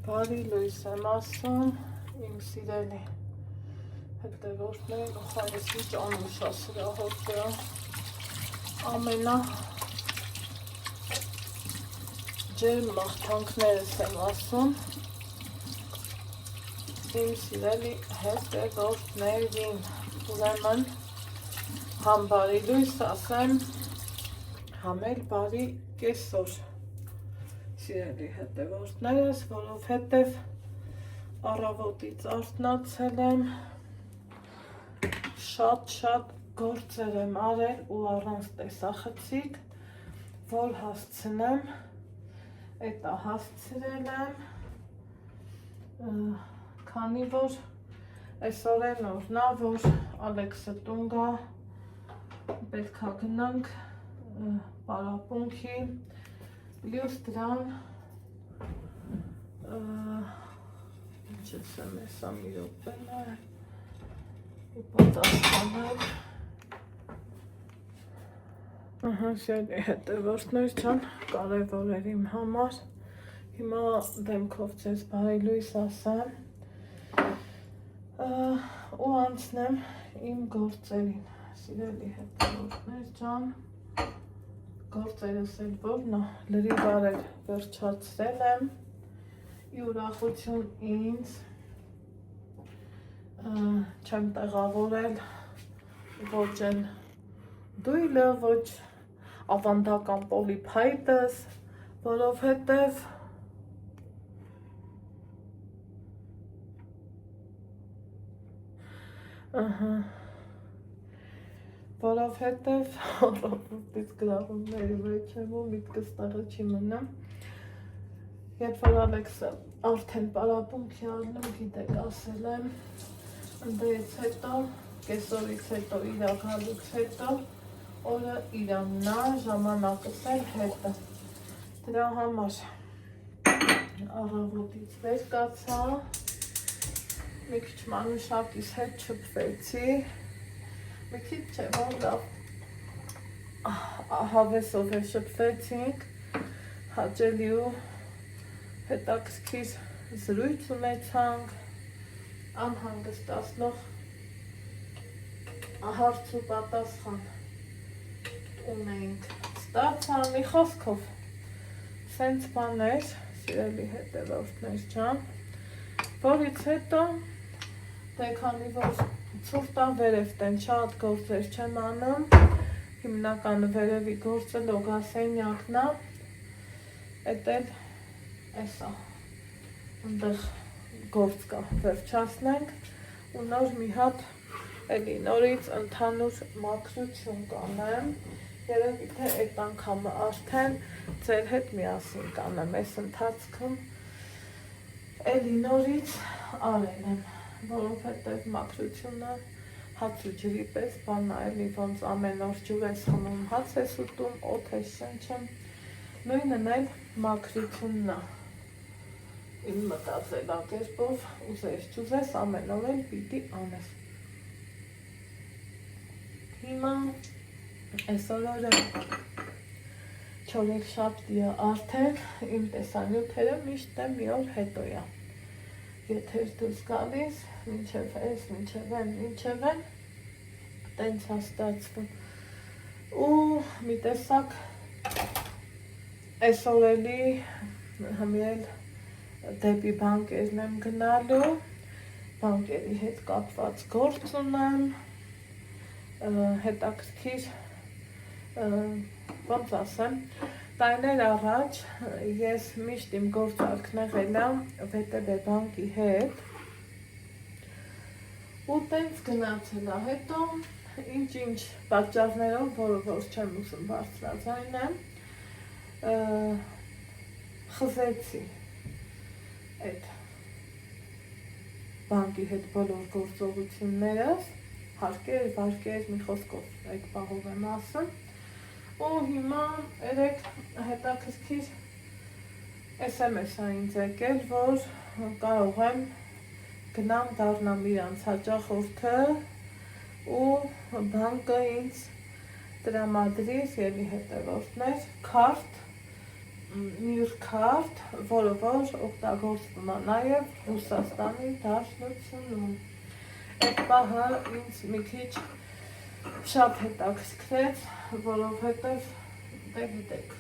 Բարի լույս եմ ասում, իմ սիրելի հետևորդներ ու հայրեցի ճանուշա սրա հոտը ամենա ջերմ մաղթանքներս եմ ասում իմ սիրելի հետևորդներին, ուրեմն համ բարի լույս ասեմ, համ էլ բարի կեսօր սիրելի հետևորդներս, որովհետև առավոտից արթնացել եմ, շատ գործեր եմ արել ու առանց տեսախցիկ, որ հասցնեմ, էտա հասցրել եմ, քանի որ այսօր են օրնա, որ Ալեքսը տուն գա, պետքա գնանք պարապունքի, Լյուս դրան, ինչ եմ էսա մի րոպեն է, ու պատասխանել, շելի հետևորդներ չան, կարևոր էր իմ համար, հիմա դեմքով ձեզ բարի լույս ասեմ, ու անցնեմ իմ գործերին, սիրելի հետևորդներ չան, գործերս էլ որնա լրիվ արել վերջացրել եմ, ի ուրախություն ինձ չեմ տեղավորել ոչ են դույլը, ոչ ավանդական պոլիփայտս, որովհետև առավոտից գրավումների մեջ եմ ու միտքս տեղը չի մնում, երբ որ Ալեքսը արդեն պարապունքի առնում, գիտեք ասել եմ, ընդեից հետո, կեսօրից հետո, իրագալուց հետո, օրը իրաննա, ժամանակս էլ հետը, դրա համար առավոտից վեր կացա, մի քիչ մանուշակիս հետ չփվեցի, մի քիչ չէ, որ լավ հավեսով է շփվեցինք, հաճելի ու հետաքրքիր զրույց ունեցանք, անհանգստացնող հարց ու պատասխան ունեինք, ստացա մի խոսքով, սենց բաներ, սիրելի հետևորդներ ջան, որից հետո դե քանի որ ցուրտան վերև տեն շատ գործեր չեմ անում, հիմնականը վերևի գործը լոգասենյակն է, էդ էլ էսա, ընդեղ գործ կա, վերջացնենք ու նոր մի հատ էլի նորից ընդհանուր մաքրություն կանեմ, երևի թե այդ անգամը արդեն ձեր հետ միասին կանեմ, այս ընթացքում էլի նորից արել եմ, որովհետև մաքրությունը հաց ու ջրի պես բանն է, էլի ոնց ամեն օր ջուր ես խմում, հաց ես ուտում, օդ ես շնչում, նույնն էլ մաքրությունն է, իմ մտածելակերպով ուզես չուզես ամեն օր էլ պիտի անես։ Հիմա այսօր օրը չորեքշաբթի է արդեն, իմ տեսանյութերը միշտ է մի օր հետո է։ Եթեր դուրս գալիս, մինչև էս, մինչև են, տենց է ստացվում։ Ու մի տեսակ այսօր էլի հմիել դեպի բանկերն եմ գնալու, բանկերի հետ կապված գործ ունեմ, հետաքրքիր, ոնց ասեմ, տարիներ առաջ ես միշտ իմ գործարքն եղել եմ ՎՏԲ բանկի հետ ու տենց գնացել է, հետո ինչ պատճառներով, որ չեմ ուզում բարձրաձայնեմ, խզեցի այդ բանկի հետ բոլոր գործողություններս, հարկեր, վարկեր, մի խոսքով այդ պահով եմ ասում, ու հիմա երեք հետաքրքիր SMS է ինձ եկել, որ կարող եմ գնամ դառնամ իրանց հաճախորդը ու բանկը ինձ տրամադրի, ելի հետևորդներ, քարտ միրգարդ, որը որ օգտագործվում է նաև Ռուսաստանի Դաշնությունում։ Այդ պահը ինձ մի քիչ շատ հետաքրքրեց, որովհետև դե գիտեք,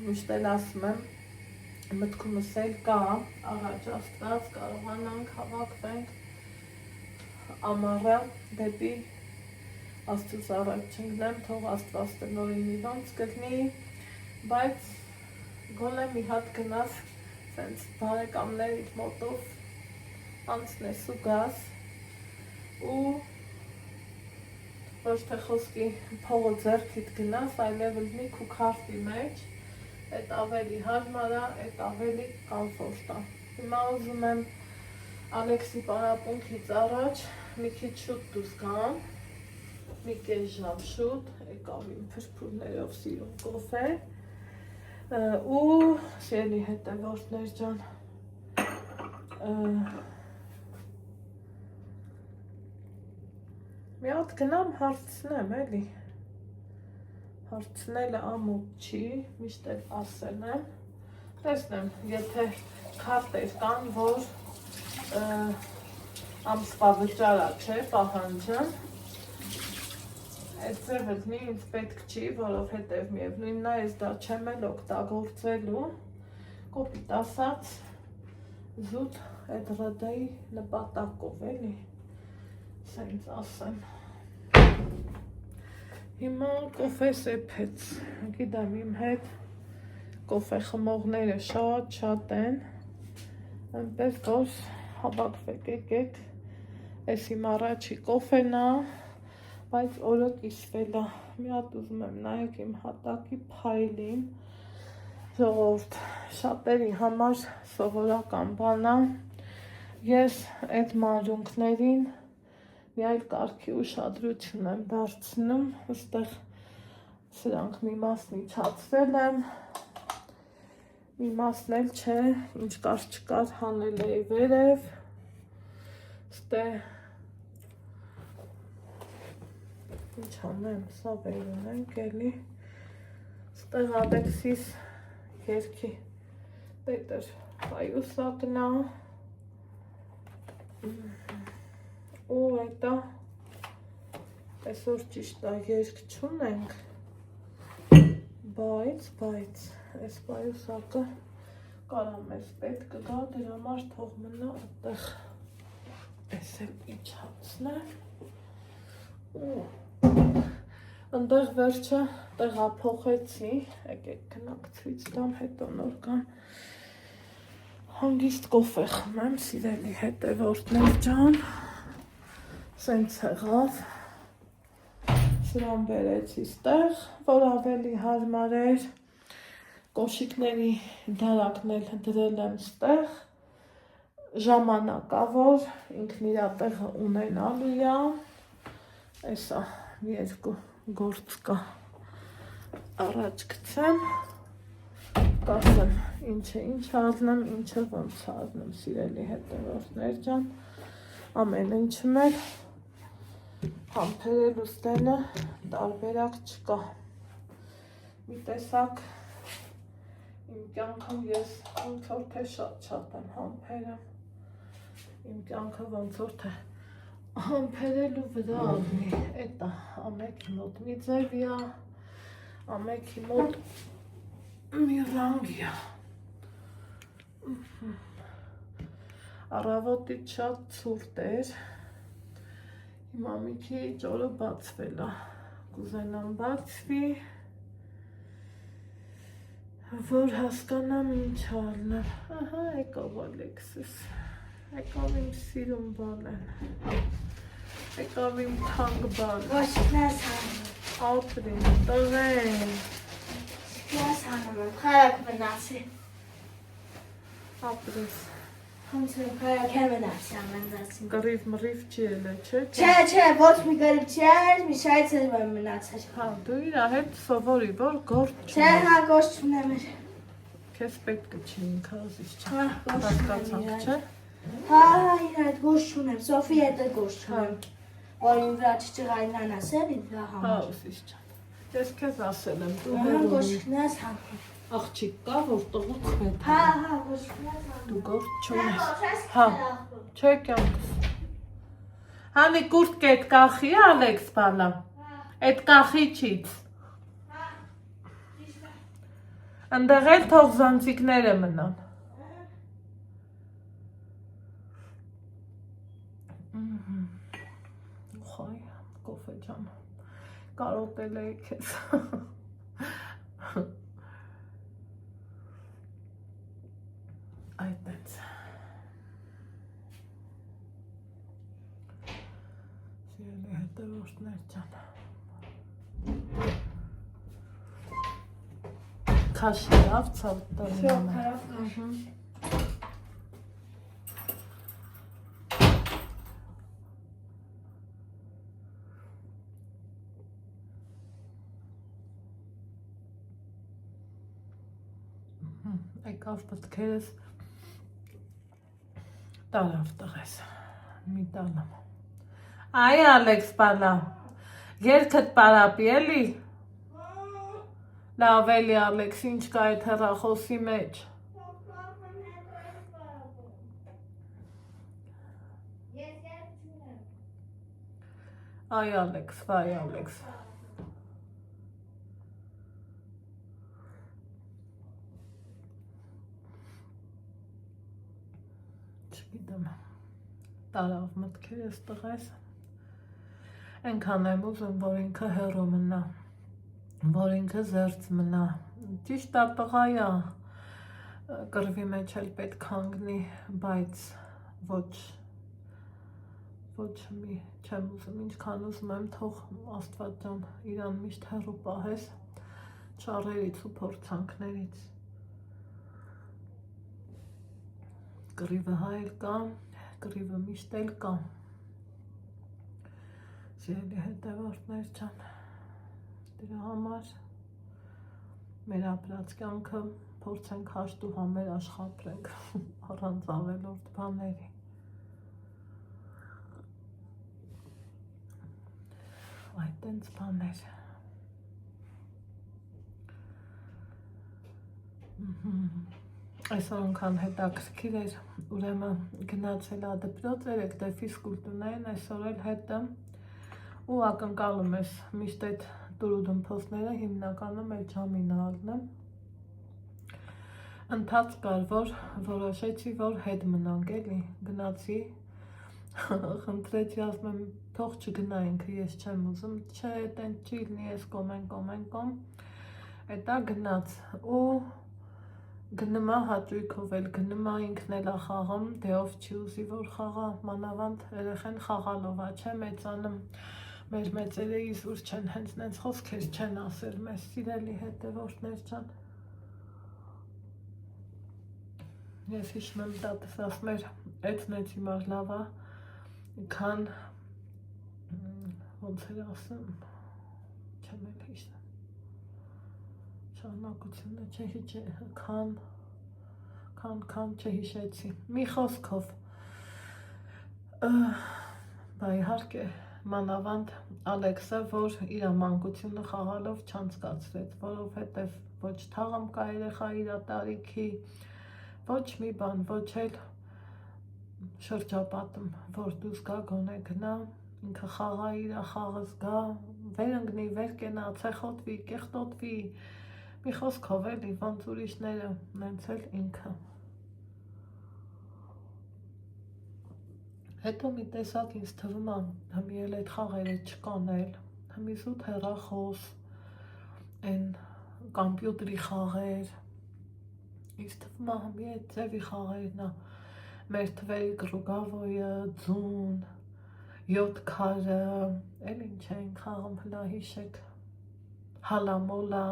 միշտ էլ ասում եմ, մտքումս էլ կա, առաջ աստված կարողանանք հավաքվենք ամառը դեպի Աստծուց առաջ չընկնեմ, թող Աստված տնօրինի ոնց կլինի, բայց գոնե մի հատ գնաս սենց բարեկամներիդ մոտով անցնես ու գաս ու ոչ թե խոսքի փողը ձեռքիդ գնաս, այլև լինի քու քարտի մեջ, այդ ավելի հարմար է, այդ ավելի կոմֆորտ է։ Հիմա ուզում եմ Ալեքսի պարապմունքից առաջ մի քիչ շուտ դուրս գամ, մի կես ժամ շուտ, եկավ իմ փրփուրներով սիրուն կոֆե ու սիրելի հետևորդներ ջան, մի հատ գնամ հարցնեմ էլի, հարցնելը ամոթ չի, միշտ էլ ասել եմ, տեսնեմ, եթե քարտեր կան, որ ամսվա վճարա չէ, պահանջը, այդ ձևը ինձ պետք չի, որովհետև միևնույնն է, ես դա չեմ էլ օգտագործելու, կոպիտ ասած, զուտ այդ ռդեի նպատակով էլի, սենց ասեմ։ Հիմա կոֆես էփեց, գիտեմ իմ հետ կոֆե խմողները շատ են, այնպես որ հավաքվեք եկեք, ես իմ առաջի կոֆեն է, բայց օրը կիսվել է, մի հատ ուզում եմ նայեք իմ հատակի փայլին, ժողովուրդ, շատերի համար սովորական բան է, ես այդ մանրունքներին մի այլ կարգի ուշադրություն եմ դարձնում, այստեղ սրանք մի մասն իջացրել եմ, մի մասն էլ չէ, ինչ կար չկար հանել էի վերև, ստե ինչ անեմ, սա վեր ունենք էլի, ստեղ Ալեքսիս երկի Պետր Պայուսակն է ու այդա այսօր ճիշտ է երկ չունենք, բայց այս Պայուսակը կարամ ես պետք կգա, դրա համար թող մնա այդտեղ այս էլ իջացնեմ ու ընդեղ վերջը տեղափոխեցի, եկեք գնանք ցույց տամ, հետո նոր կամ հանգիստ կոֆե խմեմ, սիրելի հետևորդներ ջան, սենց եղավ, սրան բերեցի ստեղ, որ ավելի հարմար էր, կոշիկների դարակն էլ դրել եմ ստեղ, ժամանակավոր, ինքն իր տեղը ունենալու է, այսա մի երկու գործ կա, առաջ գցեմ, կասեմ ինչը ինչ առնեմ, ինչը ոնց առնեմ, սիրելի հետևորդներ ջան, ամեն ինչում էլ համբերելու ստենը տարբերակ չկա, մի տեսակ իմ կյանքում ես ոնց որ թե շատ եմ համբերում, իմ կյանքը ոնց որ թե համբերելու վրա աղնի, էտա ամեքի մոտ մի ձևիա, ամեքի մոտ մի ռանգիա, առավոտից շատ ցուրտ էր, հիմա մի քիչ օրը բացվել է, կուզենամ բացվի, որ հասկանամ ինչ առնեմ, ահա եկավ Ալեքսիս, եկավ իմ սիրուն բալեն, եկավ իմ թանկ բալեն, Ոչ ես հանում, ապրին, տղեն, ես հանում եմ, խարակ մնացի, ապրես, հոնց եմ խարակ է մնացի ամենացին, գրիվ մրիվ չի էլ է, չէ, չէ, ոչ մի գրիվ չէր, մի շայցեր եմ մնացել, հա, դու իրա հետ սովորի, որ գործ չէ, հա, գործ չունեմ էր, քեզ պետք չի ինքը ուզիս չէ, հա, գործ չունեմ հասկացանք, չէ, հա, իր այդ գործ չունեմ, Սոֆի հետ է գործ չունեմ, որ իմ վրա չճղայնան ասել, իմ վրա հա, համար, ուզիս չէ, Ես քեզ ասել եմ, դու Մաման հեռու կոշկնաս հապ։ աղջիկ կա, որ տղուց հետ Հա, կոշկնաս հապ։ դու գործ չունես։ Հա, չէ կյանքս։ Hani կուրտք էդ կախի է, Ալեքս բալա։ Էդ կախիչից։ Ընդեղ էլ թող զանցիկները մնան։ Խայ, կոֆե ջան, կարոտել էի քեզ։ Այդպես։ Սիրելի հետևորդներ ջան։ Քաշի լավ ցավ տալի։ Всё, хорошо. Եկավ պետքերս տարավ տղես, մի տանամ։ Այ Ալեքս բալա, երկդ պարապի էլի։ Լավ էլի Ալեքս, ինչ կա այդ հեռախոսի մեջ։ Այ Ալեքս, վայ Ալեքս։ Չգիտեմ, տարավ մտքերս տղես, ենքան եմ ուզում, որ ինքը հեռու մնա, որ ինքը զերծ մնա, ճիշտ է տղայա, կրվի մեջ էլ պետք հանգնի, բայց ոչ մի չեմ ուզում, ինչքան ուզում եմ թող Աստված ջան իրան միշտ հեռու պահես, չարերից ու փորձանքներից։ Կռիվը հա էլ կա, կռիվը միշտ էլ կա։ Սիրելի հետևորդներ ջան, դրա համար մեր ապրած կյանքը փորձենք հաշտ ու համեր աշխատենք առանց ավելորդ բաների։ Այդ տենց բաներ։ Այսօր ընքան հետաքրքիր էր, ուրեմն գնացել ա դպրոց, երեկ դե ֆիզկուլտ ունեին, այսօր էլ հետը ու ակնկալում ես միշտ այդ դուրուդմփոսները հիմնականում էլ ջամին ալնեմ։ Ընթաց կար, որ որոշեցի, որ հետ մնանք էլի, գնացի, խնդրեցի, ասում եմ, թող չգնայինք, ես չեմ ուզում, չէ, տենց չի լինի, ես կոմ, էտա գնաց ու գնումա հաճույքով էլ, գնումա ինքն էլ ա խաղում, դե ով չի ուզի, որ խաղա, մանավանդ երեխեն խաղալով ա, չէ մեծանում, մեր մեծերը իզուր չեն, հենց նենց խոսքեր չեն ասել մեզ, սիրելի հետևորդներ ջան։ Ես հիշում եմ տատս ասում էր, էցնեց հիմար լավ ա, քան, ոնց էր ասում, չեմ էլ հիշում, շարունակությունը քան չհիշեցի, մի խոսքով, բա իհարկե մանավանդ Ալեքսը, որ իր մանկությունը խաղալով չանցկացրեց, որովհետև ոչ թաղում կա երեխա իր տարիքի, ոչ մի բան, ոչ էլ շրջապատում, որ դու զգա գոնե գնա, ինքը խաղա իր խաղը զգա, վեր ընկնի, վեր կենա, ցեխոտվի, կեղտոտվի, մի խոսքով էլի, ոնց ուրիշները, նենց էլ ինքը։ Հետո մի տեսակ ինձ թվում ա, հմի էլ այդ խաղերը չկան էլ, հմի զուտ հեռախոս, են կամպյուտերի խաղեր, ինձ թվում ա հմի այդ ձևի խաղերն ա, մեր թվերի կրուգավոյը, ձուն, 7 քարը, էլ ինչ էին խաղում հլա հիշեք, հալամոլա,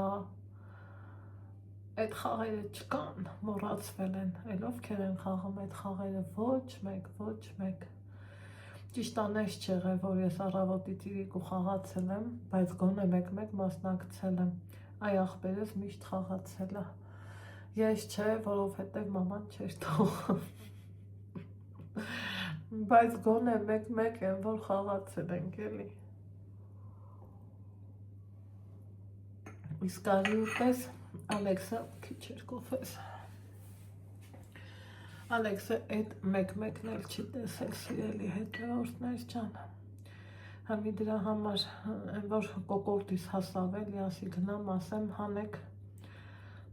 այդ խաղերը չկան, մոռացվել են, էլ ովքեր են խաղում այդ խաղերը, ոչ մեկ, ճիշտ անես չեղել, որ ես առավոտից իրիկու խաղացել եմ, բայց գոնե մեկ մասնակցել եմ, այ ախպերս միշտ խաղացել ա, ես չէ, որովհետև մաման չէր թողում, բայց գոնե մեկ են, որ խաղացել ենք էլի։ Իսկ արի ուտես, Ալեքսը քիչ էր կոֆես։ Ալեքսը այդ մեկ-մեկն էլ չի տեսել, սիրելի հետևորդներ ջան։ Համի դրա համար, որ կոկորդիս հասավ էլի, ասի գնամ ասեմ հանեք,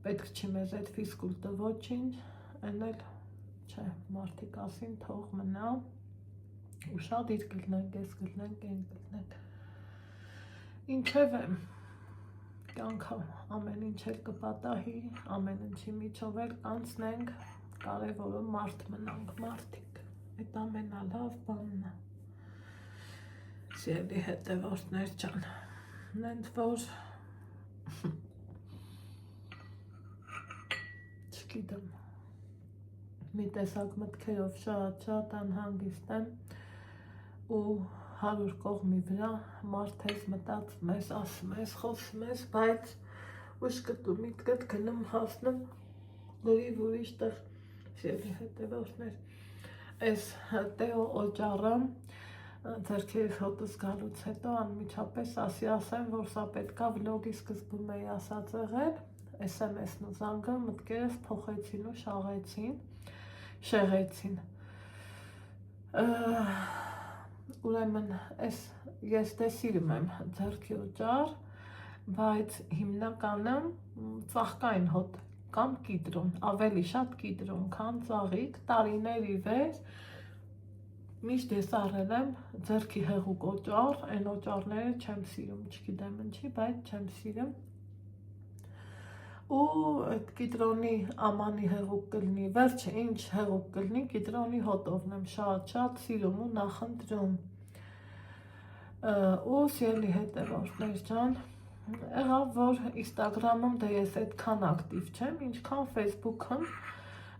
պետք չի մեզ այդ ֆիզկուլտը ոչինչ, են էլ չէ, մարդիկ ասին թող մնա, ու շատ իր գլնենք, ես գլնենք, են գլնենք։ Ինչև եմ, կյանքը ամեն ինչ էլ կպատահի, ամեն ինչի միջով էլ կանցնենք, կարևորը մարդ մնանք, մարդիկ, այդ ամենալավ բանն է։ Սիրելի հետևորդներ ջան, նենց որ չգիտեմ, մի տեսակ մտքերով շատ անհանգիստ եմ ու 100 կողմի վրա մարդ ես մտած մեզ ասում ես, խոսում ես, բայց ուշ կտու միտքդ գնում հասնում լրիվ ուրիշ տեղ, սիրելի հետևորդներ, այս Տեո օճառը ձեռքերս հոտս գալուց հետո անմիջապես ասի ասեմ, որ սա պետքա վլոգի սկզբում էի ասած եղել, SMS-ն ու զանգը մտքերս փոխեցին ու շեղեցին։ Ուրեմն ես դե սիրում եմ ձեռքի օճառ, բայց հիմնականը ծաղկային հոտ կամ կիտրոն, ավելի շատ կիտրոն, քան ծաղիկ, տարիների վեր միշտ ես առել եմ ձեռքի հեղուկ օճառ, այն օճառները չեմ սիրում, չգիտեմ ինչի, բայց չեմ սիրում։ Ու այդ կիտրոնի ամանի հեղուկ կլինի, վերջը ինչ հեղուկ կլինի, կիտրոնի հոտովն եմ շատ սիրում ու նախընտրում։ Ու սիրելի հետևորդներ ջան, եղավ, որ Instagram-ում դե ես այդքան ակտիվ չեմ, ինչքան Facebook-ում,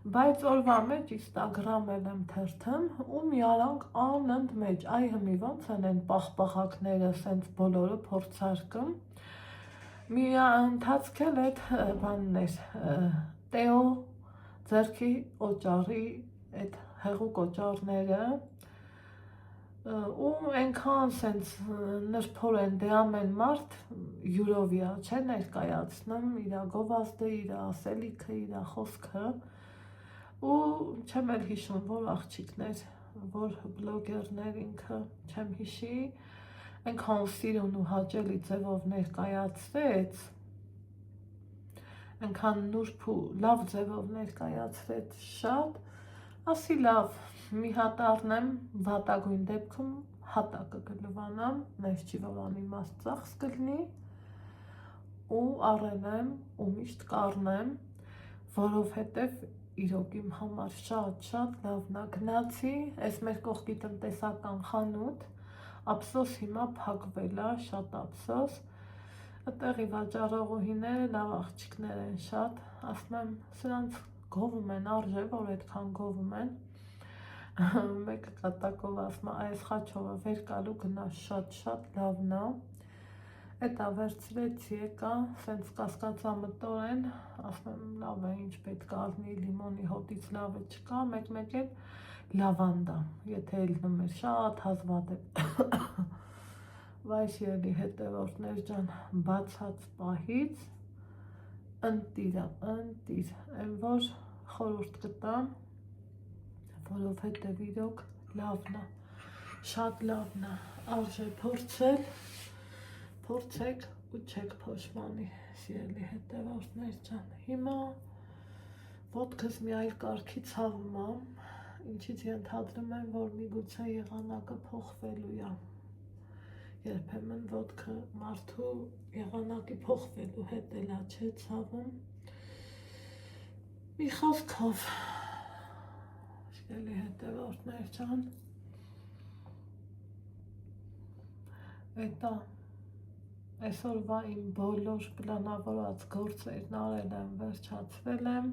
բայց օրվա մեջ Instagram եմ թերթում ու մի արանք անընդմեջ, այ հմի ոնց են պաղպաղակները սենց բոլորը փորձարկում, մի ընթացքել այդ բաններ, Տեո ձեռքի օճառի այդ հեղուկ օճառները ու այնքան սենց նրբորեն դե ամեն մարդ յուրովյա չէ ներկայացնում իրա գովազդը, իրա ասելիքը, իրա խոսքը ու չեմ էլ հիշում, որ աղջիկներ, որ բլոգերներ ինքը, չեմ հիշի, այնքան սիրուն ու հաճելի ձևով ներկայացրեց, այնքան նուրբ ու լավ ձևով ներկայացրեց շատ, ասի լավ, մի հատ առնեմ, վատագույն դեպքում հատակը կլվանամ, նես չի որ անիմաստ ծախս կլինի ու առել եմ ու միշտ կառնեմ, որովհետև իրոք իմ համար շատ լավն է, գնացի, այս մեր կողքի տնտեսական խանութ, ափսոս հիմա փակվել է, շատ ափսոս, այդտեղի վաճառողուհիները լավ աղջիկներ են շատ, ասում եմ, սրանց գովում են, արժե, որ այդքան գովում են, մեկը կատակով ասում է, այս խաչովը վեր կալու գնա շատ լավն է, Էտա վերցրեցի եկա, սենց կասկածամտորեն, ասում եմ լավ է, ինչ պետք է առնի, լիմոնի հոտից լավը չկա, մեկ էլ լավանդա, եթե ելնում էր շատ հազվադ է, վայ սիրելի հետևորդներ ջան, բացած պահից, ընտիր, են որ խորհուրդ կտամ, որովհետև իրոք լավն է, շատ լավն է, արժե փորձել, փորձեք ու չեք փոշմանի, սիրելի հետևորդներ ջան, հիմա ոտքս մի այլ կարգի ցավում է, ինչից ենթադրում եմ, որ միգուցե եղանակը փոխվելու է, երբեմն ոտքը մարդու եղանակի փոխվելու հետ էլա չէ ցավում, մի խոսքով, սիրելի հետևորդներ ջան, էտա այսօրվա իմ բոլոր պլանավորած գործերն արել եմ, վերջացրել եմ,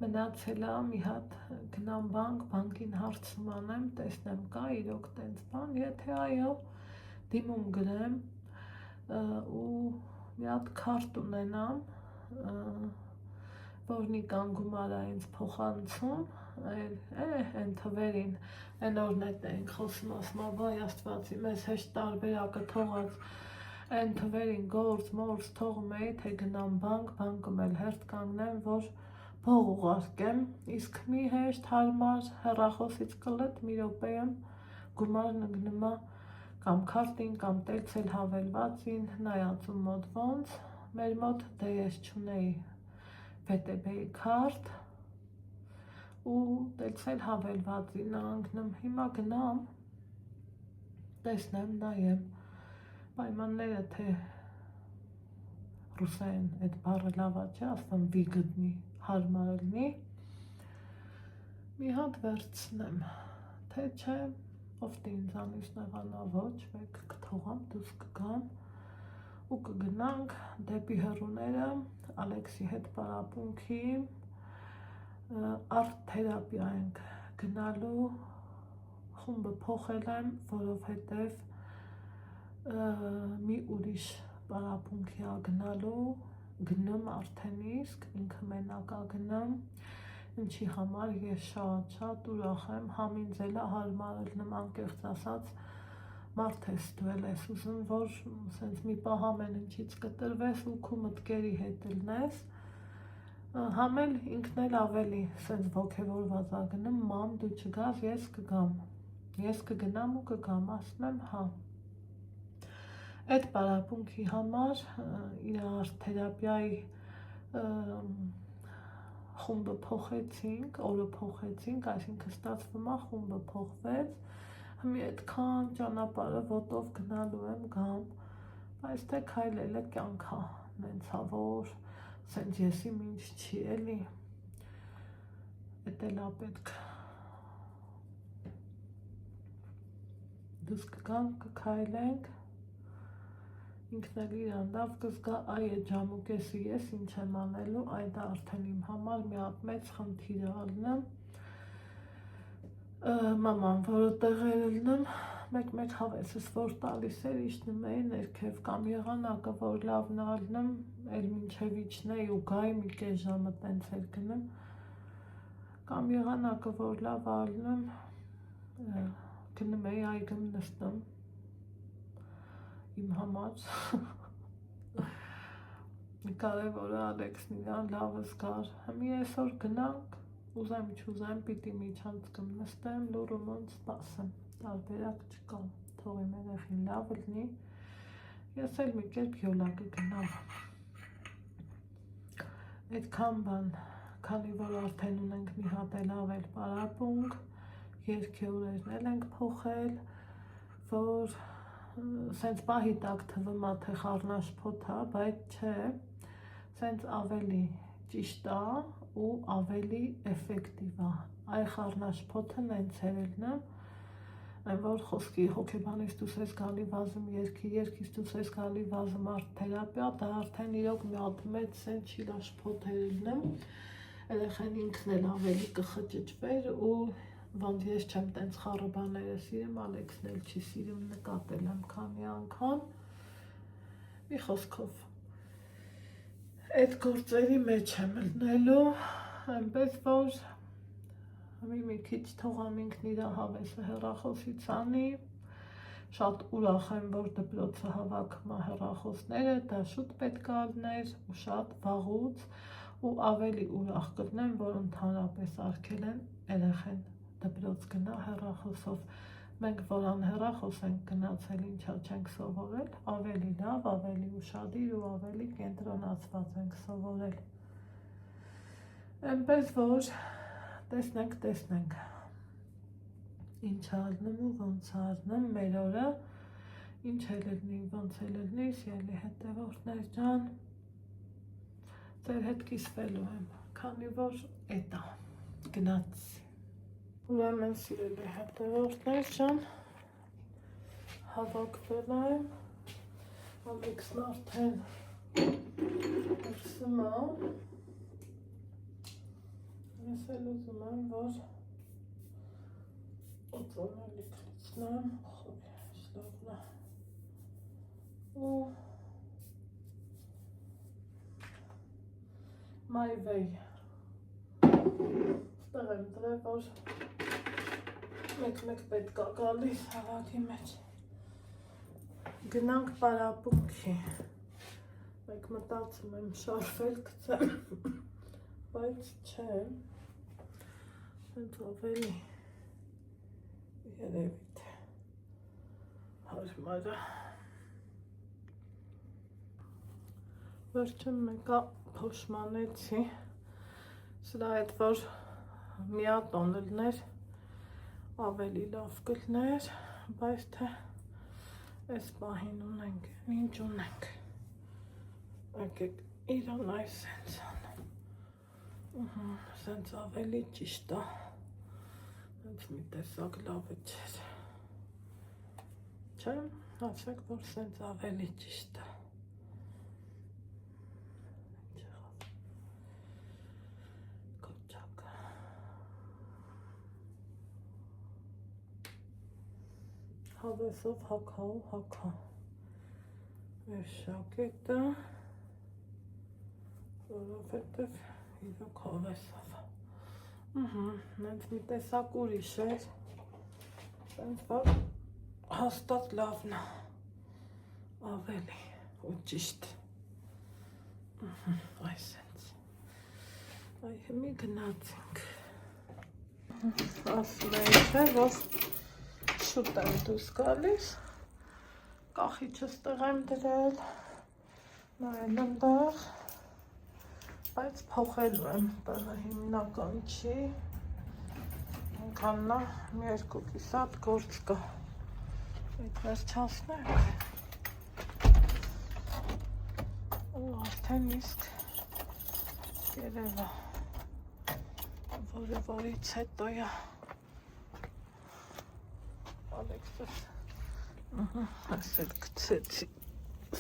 մնացել է մի հատ գնամ բանկին հարցում անեմ, տեսնեմ կա իրոք տենց բան, եթե այո, դիմում գրեմ ու մի հատ քարտ ունենամ, որնիկան գումար է ինձ փոխանցում, են թվերին, այն օրն էտ ենք խոսում, ասում վայ աստվածի, մեզ հեշտ տարբերակը թողած, Այն թվերին գործ մորս թողում էի, թե գնամ բանկում էլ հերթ կանգնեմ, որ փող ուղարկեմ, իսկ մի հեշտ հարմար հեռախոսից կլետ մի րոպեում գումարն ընկնումա կամ քարտին կամ տելցել հավելվածին, նայածում մոտ ոնց, մեր մոտ դե ես չունեի VTB-ի քարտ ու տելցել հավելվածին անգնում, հիմա գնամ, տեսնեմ, նայեմ պայմանները, թե ռուսեն այդ բառը լավա չէ, ասվում վիգդնի, հարմար լինի, մի հատ վերցնեմ, թե չէ, ով դե ինձանից նեղանա ոչ, մեկ կթողամ, դուրս կգամ ու կգնանք դեպի հեռուները Ալեքսի հետ պարապունքի արտ թերապիա ենք գնալու, խումբը փոխել եմ, որովհետև մի ուրիշ պարապունքի ա գնում արդեն իսկ, ինքը մենակ ա գնում, ինչի համար ես շատ ուրախ եմ, համին ձելա հարմար լինում, անկեղծ ասած, մարդ ես դու ես ուզում, որ սենց մի պահ ամեն ինչից կտրվես ու քու մտքերի հետ լնես, համ էլ ինքն էլ ավելի սենց ոգևորված ա գնում, մամ դու չգաս, ես կգամ, ես կգնամ ու կգամ, ասում եմ հա, այդ պարապունքի համար իր արտ թերապիայի խումբը փոխեցինք, օրը փոխեցինք, այսինքն ստացվում ա խումբը փոխվեց, մի այդքան ճանապարհը ոտով գնալու եմ գամ, բայց թե քայլելը կյանք ա, նենց ա, որ սենց եսի ինչ չի էլի, էդ էլ ա պետք, դուս կգանք, կքայլենք, ինքն էլ իրան լավ կզգա, այ այդ ժամուկեսի ես ինչ եմ անելու, այդ արդեն իմ համար մի հատ մեծ խնդիր ա ալնում, մաման որոտեղ էր ելնում, մեկ հավեսս որ տալիս էր, իշտնում էի ներքև, կամ եղանակը որ լավն ալնում, էլ մինչև իջնեի ու գայի մի կես ժամը տենց էր գնում, կամ եղանակը որ լավ ալնում, գնում էի այգում նստում, իմ համար կարևորը Ալեքսն իրան լավը զգար, հիմի այսօր գնանք, ուզեմ չուզեմ, պիտի միջանցքում նստեմ, լուրումն սպասեմ, տարբերակ չկա, թող իմ երեխին լավ լինի, ես էլ մի կերպ յոլա կգնամ, այդքան բան, քանի որ արդեն ունենք մի հատ էլ ավել պարապունք, երկի օրերն էլ ենք փոխել, որ սենց պահի տակ թվում ա, թե խառնաշփոթ ա, բայց չէ, սենց ավելի ճիշտ ա ու ավելի էֆեկտիվ ա, այ խառնաշփոթը նենց էր լինում, այն որ խոսքի հոգեբանից դուս ես գալի վազում երկից դուս ես գալի վազում արտ թերապիա, դա արդեն իրոք մի հատ մեծ սենց շիլաշփոթ էր լինում, երեխան ինքն էլ ավելի կխճճվեր ու ոնց ես չեմ տենց խառը բաները սիրում, Ալեքսն էլ չի սիրում, նկատել եմ քանի անգամ, մի խոսքով, այդ գործերի մեջ եմ լնելու, այնպես որ մի քիչ թողամ ինքն իր հավեսը հեռախոսից անի, շատ ուրախ եմ, որ դպրոցը հավաքում ա հեռախոսները, դա շուտ պետք ա լիներ ու շատ վաղուց ու ավելի ուրախ կլինեմ, որ ընդհանրապես արգել են երեխեն դպրոց գնա հեռախոսով, մենք որ անհեռախոս ենք գնացել, ինչա չենք սովորել, ավելի լավ, ավելի ուշադիր ու ավելի կենտրոնացված ենք սովորել, այնպես որ տեսնենք, ինչ ալնում ու ոնց ալնում, մեր օրը, ինչ էլ լինի, ոնց էլ լինի, սիրելի հետևորդներ ջան, ձեր հետ կիսվելու եմ, քանի որ էտա, գնացի, ուրեմն սիրելի հետևորդներ ջան, հավաքվել եմ, Ալեքսն արդեն դրսում ա, ես էլ ուզում եմ, որ օծոնը լիքրիցնեմ, խոբի շլողնա ու my way ստեղ եմ դրել, որ մեկ պետք ա գալիս հավաքի մեջ Գնանք պարապունքի, մեկ մտածում եմ շարվել գցեմ, բայց չէ, հենց ավելի երևի թե հարմար է։ Վերջում մեկա փոշմանեցի, սրա հետ որ միատոն լներ, ավելի լավ կլներ, բայց թե այս պահին ունենք, ինչ ունենք, եկեք իրան այս սենց անեմ, սենց ավելի ճիշտ է, սենց մի տեսակ լավը չեր, չէ, ասեք, որ սենց ավելի ճիշտ է, կոճակ, հավեսով հակա ու հակա, մեր շակետը, որովհետև իրոք հավեսով, նենց մի տեսակ ուրիշ էր, սենց որ հաստատ լավն է, ավելի ու ճիշտ, այս սենց, այ հիմի գնացինք, ասում էի չէ, որ շուտ եմ դուրս գալիս, կախիչս տեղ եմ դրել, նայել եմ տեղ, բայց փոխելու եմ տեղը հիմնական չի, ինքան նա մի երկու կիսատ գործ կա, այդ վերջացնենք, ու արդեն իսկ երևա, որից հետո է, Ալեքսս, ասել գցեցի,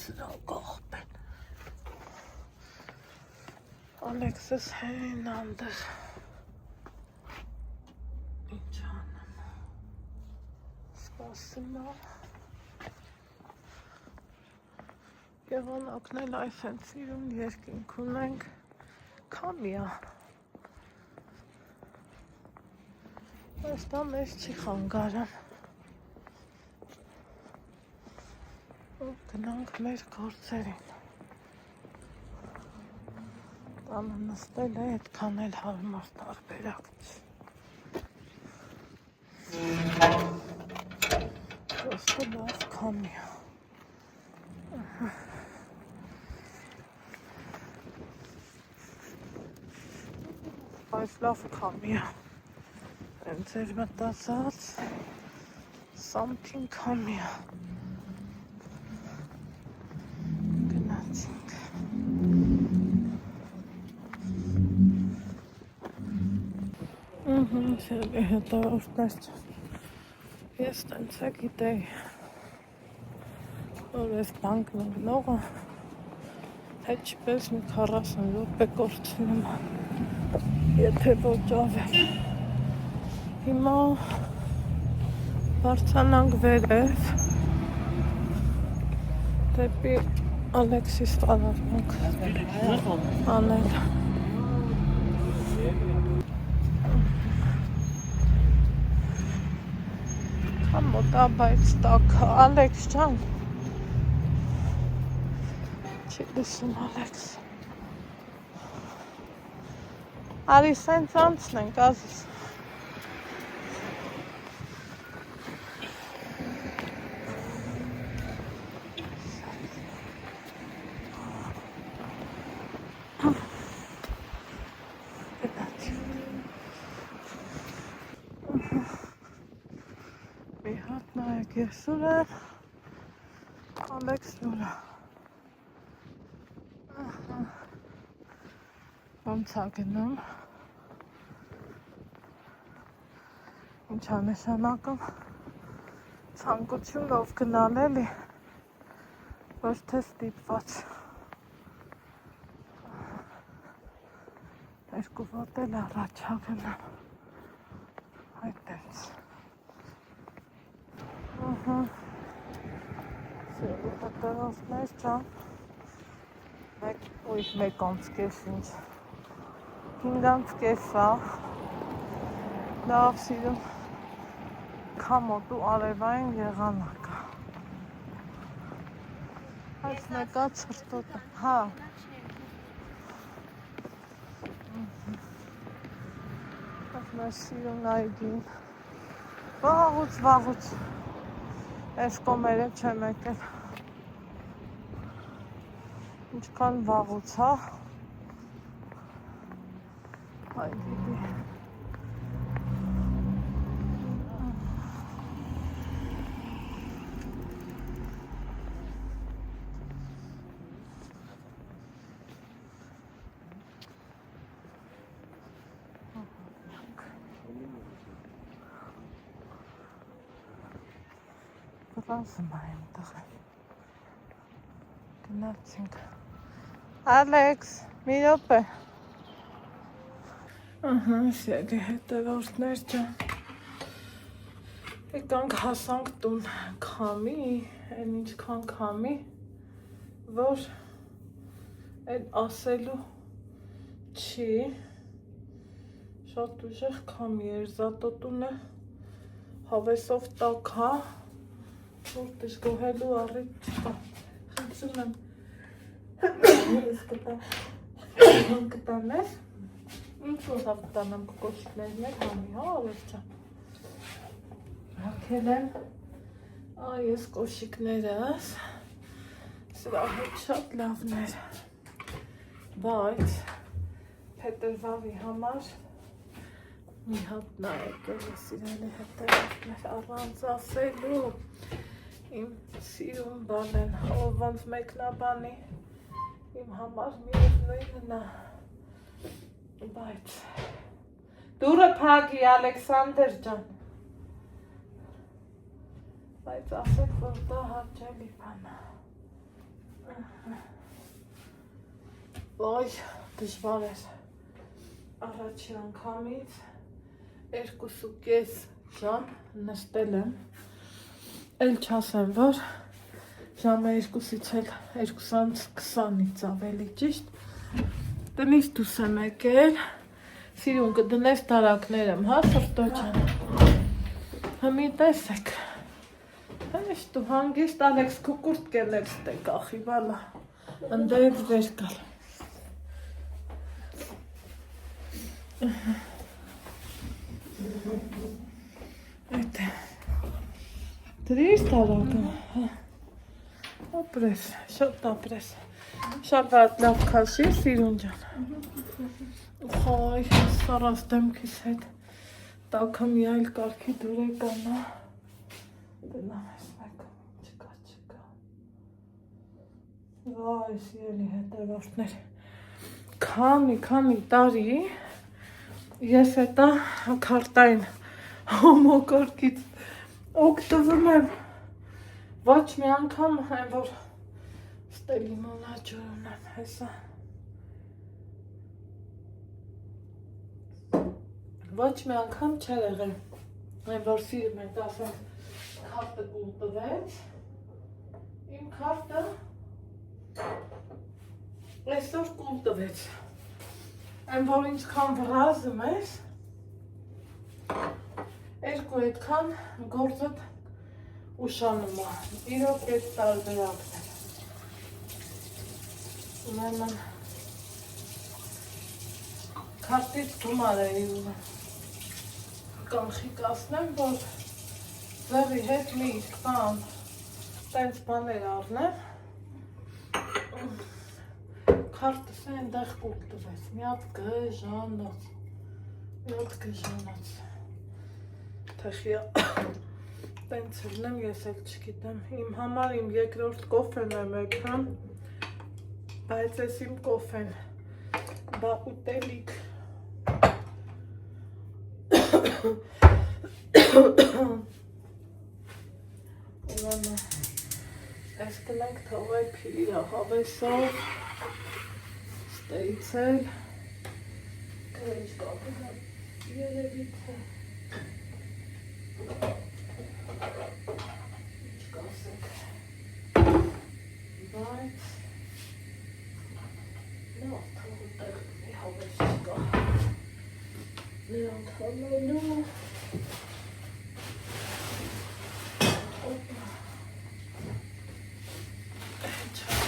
սրա կողպեն, Ալեքսս հեն անդր, ինչ անեմ, սպասում է, եղանակն էլ այս են սիրուն երկինք ունենք, քամի է, բայց դա մեզ չի խանգարում, գնանք մեր գործերին, տանը նստել է, այդքան էլ հարմար տարբերակ չի, պրոստը լավ քամի է, բայց լավ քամի է, հենց էր մտածած, something քամի է, Սերվի հետևորդներ չեմ, ես տենց է գիտեի, որ ես բանկն գնողը, հետչպես մի 40 րոպե կորցնում, եթե ոչ ավել, հիմա բարձրանանք վերև, դեպի Ալեքսիս տանարնանք անել, մոտա, բայց տակ, Ալեքս ջան, չի լսում Ալեքս, արի սենց անցնենք, ազիս, մի հատ նայեք ես ուր եմ, Ալեքս ուր է, ոնց է գնում, ինչ է նշանակում, ցանկությունով գնալ էլի, ոչ թե ստիպված, երկու ոտ էլ առաջ է գնում, այդտենց, սիրելի հետևորդներ ջան, մեկ անց կես ինչ, 5 անց կես է, լավ սիրում, քամոտ ու արևային եղանակ է, Այս մեկա ցրտոտ։ Հա։ Այս մեր սիրուն այգին։ Վաղուց։ Այս կոմերը չեմ եկել։ Ինչքան վաղուց, հա։ Այ դիտի։ Կրասում եմ տղեն։ Գնացինք։ Ալեքս, մի րոպե։ Ահա, սերի հետևորդներ ջան։ Եկանք հասանք տուն քամի, այն ինչքան քամի, որ այդ ասելու չի, շատ ուժեղ քամի էր, զատոտունը հավեսով տակ հա, որ դժգոհելու առիթ չկա, խնդրում եմ, ես կտամ ես, ինչ որ հավտանամ կոկոշիկներն էր համի, հա, ավերջան, հակել եմ, այս կոշիկներս, սրա հետ շատ լավներ, բայց փետրվարի համար մի հատ նայեք էլի սիրելի հետևորդներ առանց ասելու իմ սիրուն բանեն, ով ոնց մեկնաբանի իմ համար միևնույնն է, բայց դուրը փակի Ալեքսանդր ջան, բայց ասեք, որ դա հաճելի բան է, ոյ դժվար էր, առաջի անգամից 2.5 ժամ նստել եմ, էլ չասեմ, որ ժամը 2-ից էլ 2:20-ից ավելի ճիշտ, տնից դուս եմ եկել, սիրուն կդնես տարակներեմ, հա սրտո ջան, հմի տեսեք, հեշտ ու հանգիստ Ալեքս կուկուրտ կելեքս տե կախի, բալա, ընդերից վեր կալ, այդ է, դրիր տարակը, ապրես, շատ ապրես, շատ լավ քաշի, սիրուն ջան, խոյ, սարաս դեմքիս հետ, տակը մի այլ կարգի դուր է կանա, դնամ ես մեկը, չկա, վայ, սիրելի հետևորդներ, քանի տարի, ես հետա քարտային հոմոկարգից օգտվում եմ, ոչ մի անգամ այն որ ստե լիմոնադ ունեմ, հեսա, ոչ մի անգամ չեր եղել, այն որ սիրում ենք ասենք քարտը կուլ տվեց, իմ քարտը այսօր կուլ տվեց, այն որ ինչքան վրազում ես, երկու այդքան գործդ ուշանում է, իրոք այդ տարբերակն է, ուրեմն քարտից գումար էի ունում, կանխիկացնեմ, որ ձեռի հետ մի բան, տենց բաներ առնեմ, քարտս այնտեղ կուլ տվեց, մի հատ գժանոց, թխիա, տենց ելնեմ, ես էլ չգիտեմ, իմ համար իմ երկրորդ կոֆեն եմ եկան, բայց ես իմ կոֆեն, բա ուտելիք, ուրանը, այս կնենք թողայ փիրիրա հավեսով, ստեիցել, կրեջ կապում եմ, երևիտ է, ինչ կասեք, բայց, լավ թող ուտել մի հավես չկա, նրանք համելու, Չա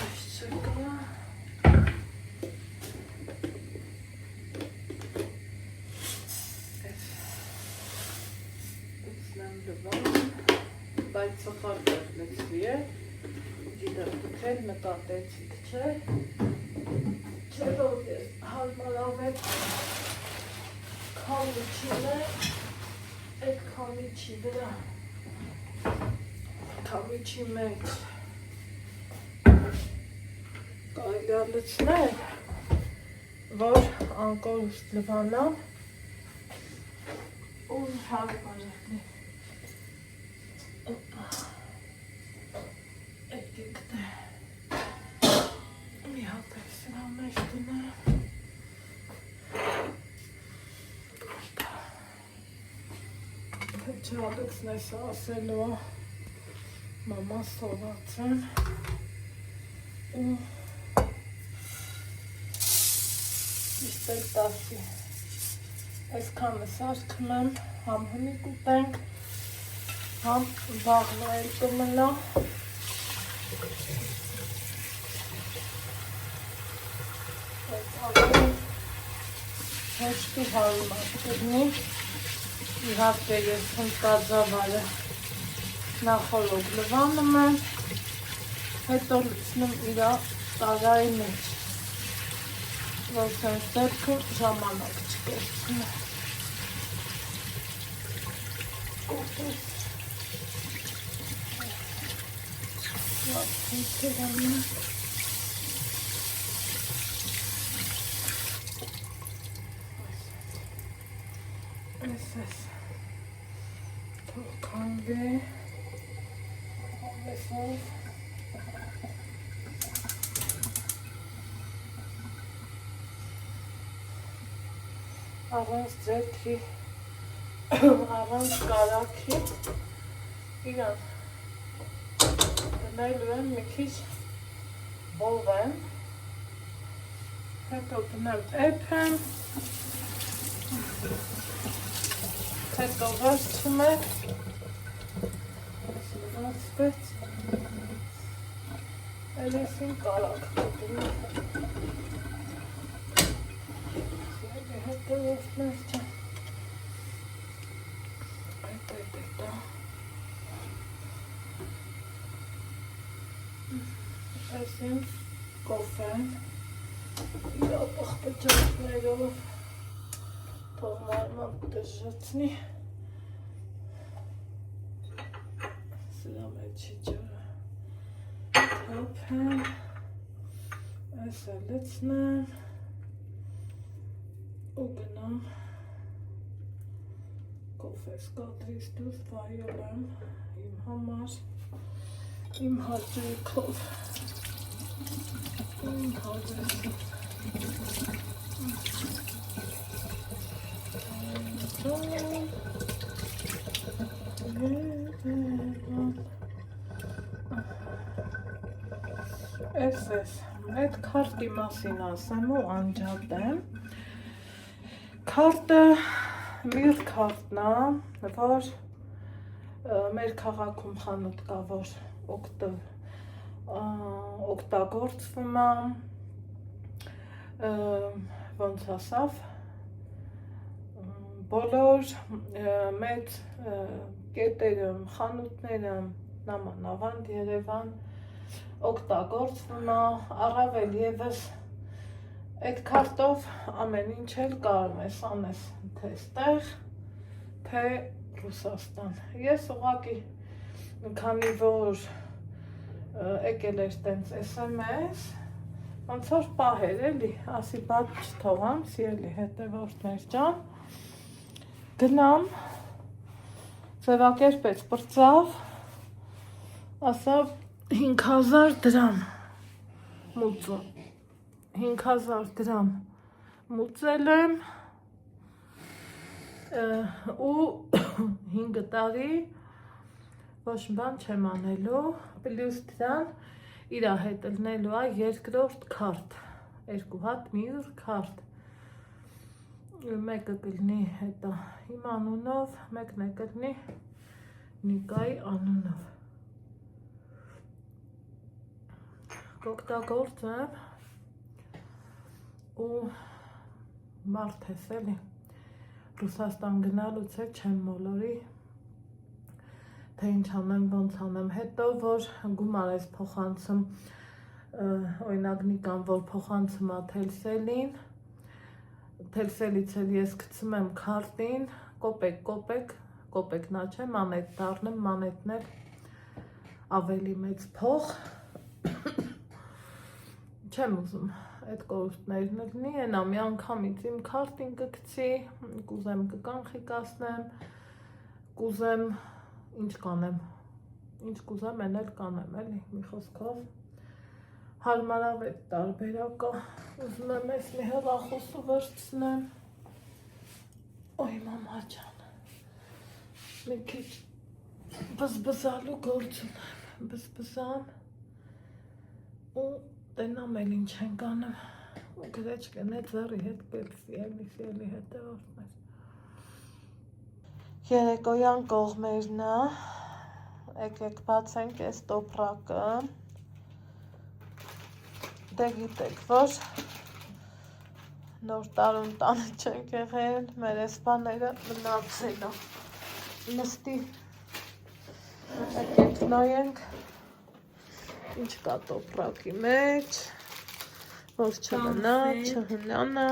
այդ սխալ լեցվի է, գիտեմ, դուք էլ նկատեցիք, չէ, չէ, որ ես հարմարավետ քամիչին է, այդ քամիչի վրա, քամիչի մեջ կարելի է լցնել, որ անկորուստ լվանա ու հարմար է։ Մի հատ է սրա մեջ դնեմ։ Չէ Ալեքսն էս ասելու մամա սոված եմ ու ճիշտ էլ 10-ի այսքանը սարքում եմ, համ հունիկ ուտենք, համ վաղվա էլ կմնա այս աղորը հեշտի հարումար կրնի իհարկե ես հնկաձավարը նախորոք լվանում եմ, հետո լցնում իրա տարայի մեջ, որ սենց դեպքը ժամանակ չկործնը։ Կործնես Լավթիքերանը Ես թող կանվի ամեսով առանց ձերքի, առանց կարաքի իրան դնելու եմ մի քիչ բովեմ, հետո դնեմ էփեմ, հետո վերցում եմ, ասպեց, էլեսին կարակ դնում, հետո ոսներ չեմ, հետո, այսին կոֆեն, իրա պղպջակներով, թող մարման դժացնի, սրա մեջի ջարը թափեմ, այս է լցնեմ, ու գնամ կոֆես կադրից դուս վայելեմ իմ համար, իմ հաճույքով, իմ հավեսով, Ես այդ քարտի մասին ասեմ ու անջատեմ, քարտը միր քարտն է, որ մեր քաղաքում խանութ կա, որ օգտագործվում է, ոնց ասավ, բոլոր մեծ կետերը, խանութները, նաման ավանդ Երևան, օգտագործվում է, առավել ևս այդ քարտով ամեն ինչ էլ կարող ես անես, թե ստեղ, թե Ռուսաստան։ Ես ուղղակի քանի որ եկել էր տենց SMS, ոնց որ պահեր էլի, ասի բաց չթողամ, սիրելի հետևորդներ ջան, գնամ, ձևակերպեց պրծավ, ասավ 5000 դրամ մուծում, 5000 դրամ մուծել եմ ու 5 տարի ոչ բան չեմ անելու, պլյուս դրան իրա հետ լնելու է երկրորդ քարտ, 2 հատ մյուր քարտ, մեկը կլինի հետա իմ անունով, մեկն է կլինի Նիկայի անունով։ Կօգտագործեմ ու մարդ ես էլի, Ռուսաստան գնալուց է չեմ մոլորի, թե ինչ անեմ, ոնց անեմ, հետո որ գումար ես փոխանցում, օրինակ նիկան, որ փոխանցում է Թելսելին, Թելսելից էլ ես գցում եմ քարտին, կոպեկ նա չէ, մանետ դառնեմ, մանետն էլ ավելի մեծ փող, չեմ ուզում այդ կորուստներն լինի, ենա մի անգամից իմ քարտին կգցի, կուզեմ կկանխիկացնեմ, կուզեմ ինչ կանեմ, ինչ կուզեմ են էլ կանեմ, էլի, մի խոսքով հարմարավետ տարբերակա, ուզում եմ ես մի հեռախոսը վերցնեմ, ոյ մամա ջան, մի քիչ բզբզալու գործ ունեմ, բզբզամ ու տենամ էլ ինչ են կանում, ու գրեչկն է ձեռի հետ կելսի, էլի հետևորդներ։ Երեկոյան կողմերն է, եկեք բացենք այս տոպրակը, դե գիտեք, որ նոր տարուն տանը չենք եղել, մեր էսպաները մնացել է, նստի, եկեք նայենք, ինչ կա տոպրակի մեջ, որ չմնա, չհնանա,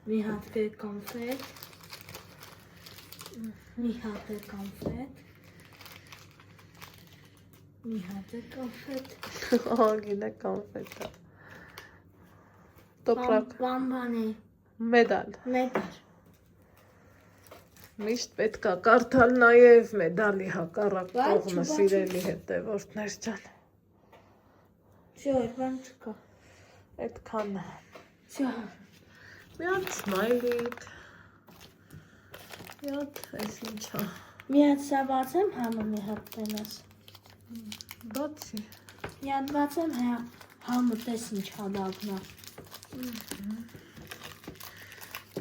մի հատ է կոնֆետ, մի հատ է կոնֆետ, մի հատ է կոնֆետ, գինը կոնֆետը, տոպրակ, բամբանի, մեդալ, միշտ պետք է կարդալ նաև մեդալի հակառակ կողմը սիրելի հետևորդներ ջան, բան չկա, այդքան է, մի հատ սմայլիկ, մի հատ այս ինչա, մի հատ սա բացեմ, համը մի հատ տենաս, բացի, մի հատ բացեմ, համը տես ինչ հադագնա,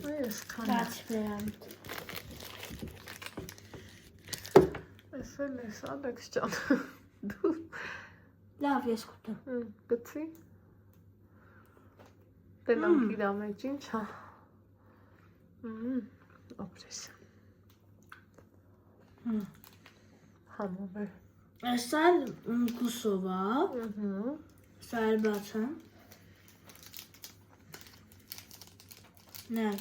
այս քան է, բաց վերանդ, այս էլ ես Ալեքս ջան, դու, լավ ես կուտեմ, գցի, տենամ իրա մեջ ինչա, ապրես, համով է, Սա կուսով է, սա էլ բացեմ, նայ,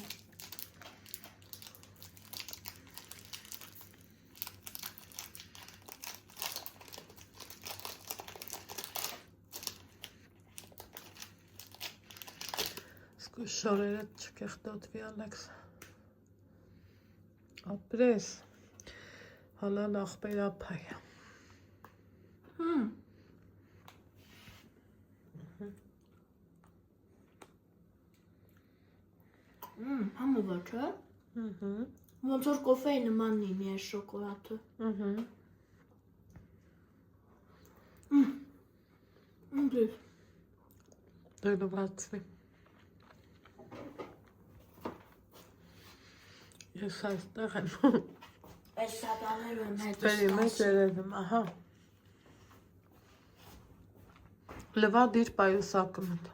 սկույս շորերդ չկեղտոտվի Ալեքս, ապրես, հալալ աղբերապայ, համը ոչ է, ոնց որ կոֆեի նման լինի այս շոկոլադը, դույնը բացվի, ես այստեղ եմ, այս սատաներում եմ հետ բերի մեջ երևում, ահա, լվա դիր պայուսակը մտ,